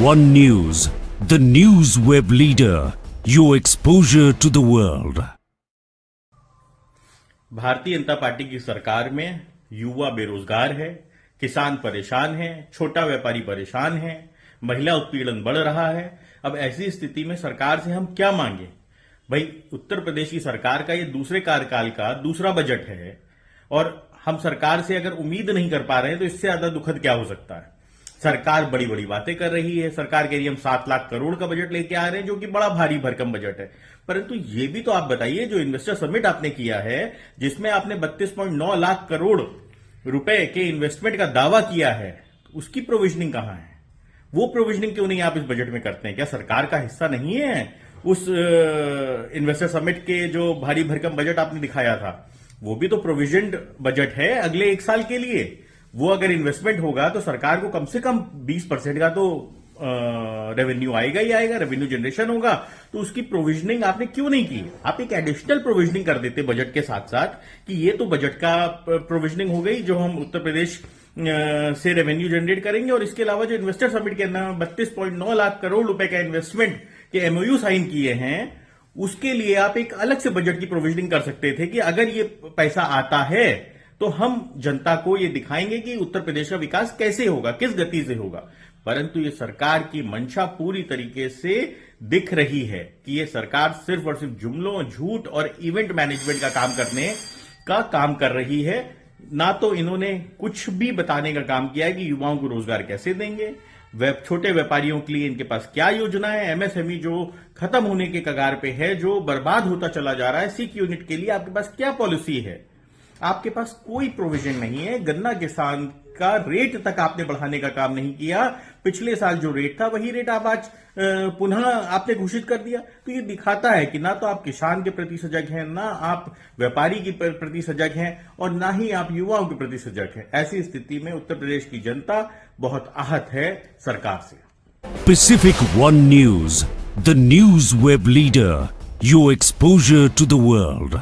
One News, the news web leader. Your exposure to the world. Bharatiya Janata party की सरकार में युवा बेरोजगार है, किसान परेशान है, छोटा व्यापारी परेशान है, महिला उत्पीड़न बढ़ रहा है। अब ऐसी स्थिति में सरकार से हम क्या मांगे? भाई, उत्तर प्रदेश की सरकार का ये दूसरे कार्यकाल का दूसरा बजट है और हम सरकार से अगर उम्मीद नहीं कर पा रहे हैं तो इससे ज्यादा दुखद क्या हो सकता है? सरकार बड़ी बड़ी बातें कर रही है। सरकार कह रही है हम 7 लाख करोड़ का बजट लेके आ रहे हैं, जो कि बड़ा भारी भरकम बजट है। परंतु ये भी तो आप बताइए, जो इन्वेस्टर समिट आपने किया है, जिसमें आपने 32.9 लाख करोड़ रुपए के इन्वेस्टमेंट का दावा किया है, उसकी प्रोविजनिंग कहां है? वो प्रोविजनिंग क्यों नहीं आप इस बजट में करते हैं? क्या सरकार का हिस्सा नहीं है उस इन्वेस्टर समिट के जो भारी भरकम बजट आपने दिखाया था? वो भी तो प्रोविजन्ड बजट है अगले 1 साल के लिए। वो अगर इन्वेस्टमेंट होगा तो सरकार को कम से कम 20% का तो रेवेन्यू आएगा ही आएगा, रेवेन्यू जनरेशन होगा। तो उसकी प्रोविजनिंग आपने क्यों नहीं की? आप एक एडिशनल प्रोविजनिंग कर देते बजट के साथ साथ कि ये तो बजट का प्रोविजनिंग हो गई जो हम उत्तर प्रदेश से रेवेन्यू जनरेट करेंगे, और इसके अलावा जो इन्वेस्टर समिट के अंदर 32.9 लाख करोड़ रुपए का इन्वेस्टमेंट के एमओयू साइन किए हैं, उसके लिए आप एक अलग से बजट की प्रोविजनिंग कर सकते थे कि अगर ये पैसा आता है तो हम जनता को ये दिखाएंगे कि उत्तर प्रदेश का विकास कैसे होगा, किस गति से होगा। परंतु ये सरकार की मंशा पूरी तरीके से दिख रही है कि ये सरकार सिर्फ और सिर्फ जुमलों, झूठ और इवेंट मैनेजमेंट का काम करने का काम कर रही है। ना तो इन्होंने कुछ भी बताने का काम किया है कि युवाओं को रोजगार कैसे देंगे, छोटे व्यापारियों के लिए इनके पास क्या योजना है, एमएसएमई जो खत्म होने के कगार पे है, जो बर्बाद होता चला जा रहा है, सिक यूनिट के लिए आपके पास क्या पॉलिसी है? आपके पास कोई प्रोविजन नहीं है। गन्ना किसान का रेट तक आपने बढ़ाने का काम नहीं किया। पिछले साल जो रेट था वही रेट आप आज पुनः आपने घोषित कर दिया। तो ये दिखाता है कि ना तो आप किसान के प्रति सजग हैं, ना आप व्यापारी के प्रति सजग हैं, और ना ही आप युवाओं के प्रति सजग हैं। ऐसी स्थिति में उत्तर प्रदेश की जनता बहुत आहत है सरकार से। Pacific One News, the news web leader. Your exposure to the world.